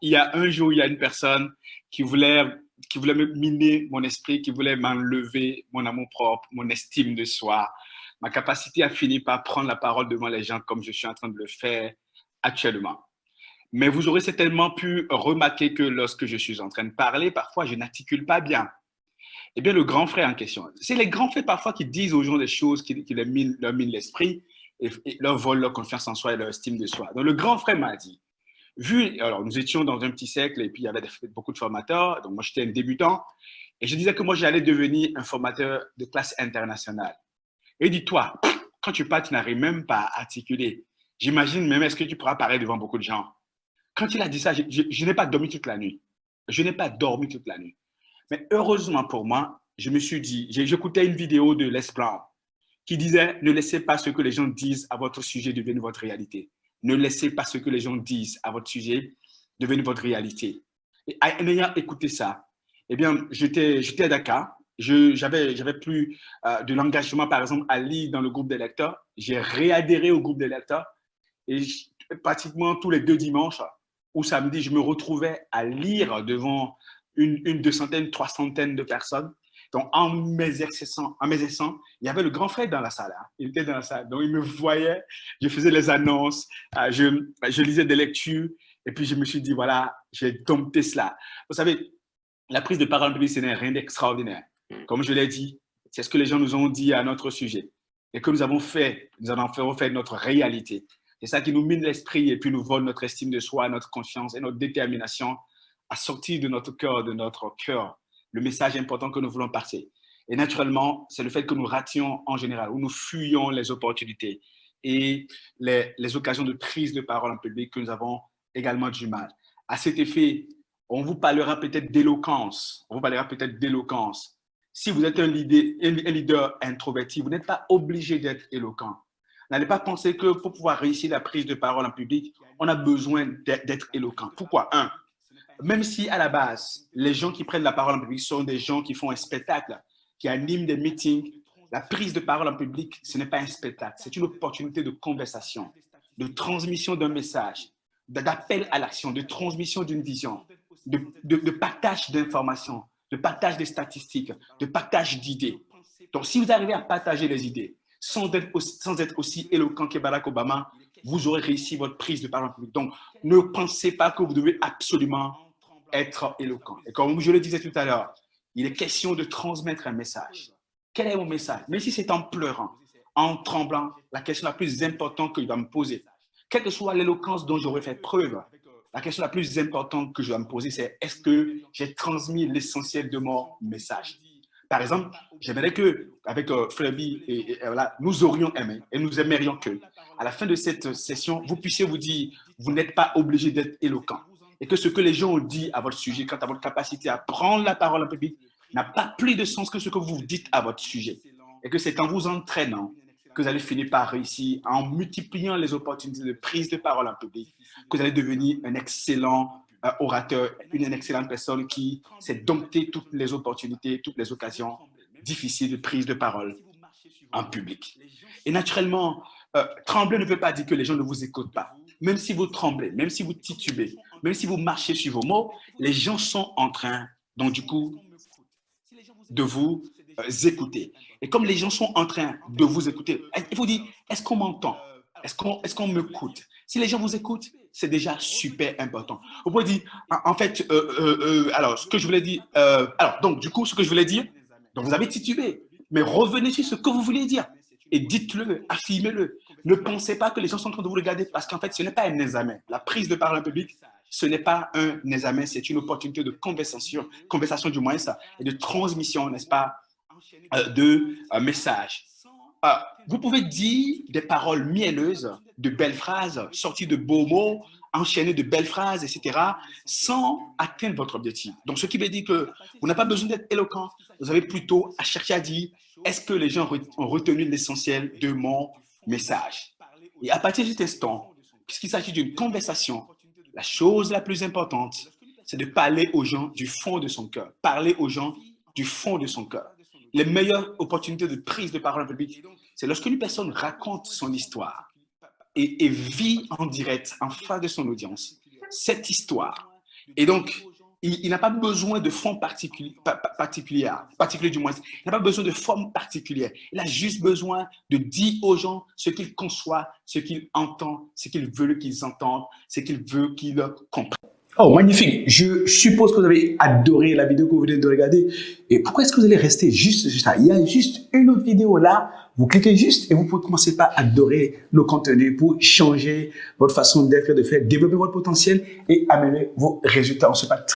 il y a un jour, il y a une personne qui voulait, qui voulait me miner mon esprit, qui voulait m'enlever mon amour propre, mon estime de soi, ma capacité à finir par prendre la parole devant les gens comme je suis en train de le faire actuellement. Mais vous aurez certainement pu remarquer que lorsque je suis en train de parler, parfois je n'articule pas bien. Eh bien, le grand frère en question, c'est les grands frères parfois qui disent aux gens des choses qui leur minent l'esprit et leur volent leur confiance en soi et leur estime de soi. Donc, le grand frère m'a dit, alors nous étions dans un petit cercle et puis il y avait beaucoup de formateurs, donc moi j'étais un débutant et je disais que moi j'allais devenir un formateur de classe internationale. Et dis-toi, quand tu parles, tu n'arrives même pas à articuler. J'imagine même, est-ce que tu pourras parler devant beaucoup de gens? Quand il a dit ça, je n'ai pas dormi toute la nuit. Je n'ai pas dormi toute la nuit. Mais heureusement pour moi, je me suis dit, j'écoutais une vidéo de Les Blancs qui disait, ne laissez pas ce que les gens disent à votre sujet devenir votre réalité. Ne laissez pas ce que les gens disent à votre sujet devenir votre réalité. Et en ayant écouté ça, eh bien, j'étais à Dakar. J'avais plus de l'engagement, par exemple, à lire dans le groupe des lecteurs. J'ai réadhéré au groupe des lecteurs et pratiquement tous les deux dimanches ou samedi, je me retrouvais à lire devant une 200, 300 de personnes. Donc, en m'exerçant, il y avait le grand frère dans la salle. Hein. Il était dans la salle. Donc, il me voyait, je faisais les annonces, je lisais des lectures. Et puis, je me suis dit, voilà, j'ai dompté cela. Vous savez, la prise de parole publique, ce n'est rien d'extraordinaire. Comme je l'ai dit, c'est ce que les gens nous ont dit à notre sujet. Et que nous avons fait, nous en avons fait notre réalité. C'est ça qui nous mine l'esprit et puis nous vole notre estime de soi, notre confiance et notre détermination à sortir de notre cœur, le message important que nous voulons passer. Et naturellement, c'est le fait que nous rations en général, où nous fuyons les opportunités et les occasions de prise de parole en public que nous avons également du mal. À cet effet, on vous parlera peut-être d'éloquence. On vous parlera peut-être d'éloquence. Si vous êtes un leader introverti, vous n'êtes pas obligé d'être éloquent. N'allez pas penser que pour pouvoir réussir la prise de parole en public, on a besoin d'être éloquent. Pourquoi? Un, même si à la base, les gens qui prennent la parole en public sont des gens qui font un spectacle, qui animent des meetings, la prise de parole en public, ce n'est pas un spectacle, c'est une opportunité de conversation, de transmission d'un message, d'appel à l'action, de transmission d'une vision, de partage d'informations, de partage des statistiques, de partage d'idées. Donc, si vous arrivez à partager les idées sans être aussi éloquent que Barack Obama, vous aurez réussi votre prise de parole en public. Donc, ne pensez pas que vous devez absolument être éloquent. Et comme je le disais tout à l'heure, il est question de transmettre un message. Quel est mon message? Même si c'est en pleurant, en tremblant, la question la plus importante que je dois me poser, quelle que soit l'éloquence dont j'aurais fait preuve, la question la plus importante que je dois me poser, c'est est-ce que j'ai transmis l'essentiel de mon message? Par exemple, j'aimerais que, avec Fleby, voilà, nous aurions aimé et nous aimerions que, à la fin de cette session, vous puissiez vous dire, vous n'êtes pas obligé d'être éloquent. Et que ce que les gens ont dit à votre sujet, quant à votre capacité à prendre la parole en public, n'a pas plus de sens que ce que vous dites à votre sujet. Et que c'est en vous entraînant que vous allez finir par réussir, en multipliant les opportunités de prise de parole en public, que vous allez devenir un excellent orateur, une excellente personne qui sait dompter toutes les opportunités, toutes les occasions difficiles de prise de parole en public. Et naturellement, trembler ne veut pas dire que les gens ne vous écoutent pas. Même si vous tremblez, même si vous titubez, même si vous marchez sur vos mots, les gens sont en train, donc du coup, de vous écouter. Et comme les gens sont en train de vous écouter, il faut dire, est-ce qu'on m'entend? Est-ce qu'on m'écoute? Si les gens vous écoutent, c'est déjà super important. Vous pouvez dire, en fait, alors, ce que je voulais dire, alors, donc, du coup, ce que je voulais dire, donc vous avez titubé, mais revenez sur ce que vous voulez dire et dites-le, affirmez-le. Ne pensez pas que les gens sont en train de vous regarder parce qu'en fait, ce n'est pas un examen. La prise de parole en public, ce n'est pas un examen, c'est une opportunité de conversation du moins ça, et de transmission, n'est-ce pas, de messages. Vous pouvez dire des paroles mielleuses, de belles phrases, sortir de beaux mots, enchaîner de belles phrases, etc., sans atteindre votre objectif. Donc, ce qui veut dire que vous n'avez pas besoin d'être éloquent. Vous avez plutôt à chercher à dire, est-ce que les gens ont retenu l'essentiel de mon message? Et à partir de cet instant, puisqu'il s'agit d'une conversation, la chose la plus importante, c'est de parler aux gens du fond de son cœur. Parler aux gens du fond de son cœur. Les meilleures opportunités de prise de parole en public, c'est lorsque une personne raconte son histoire et vit en direct, en face de son audience, cette histoire. Et donc, il n'a pas besoin de fonds particuliers du moins. Il n'a pas besoin de forme particulière. Il a juste besoin de dire aux gens ce qu'il conçoit, ce qu'il entend, ce qu'il veut qu'ils entendent, ce qu'il veut qu'ils comprennent. Oh, magnifique. Je suppose que vous avez adoré la vidéo que vous venez de regarder. Et pourquoi est-ce que vous allez rester juste là? Il y a juste une autre vidéo là. Vous cliquez juste et vous pouvez commencer par adorer nos contenus pour changer votre façon d'être et de faire, développer votre potentiel et améliorer vos résultats. On se parle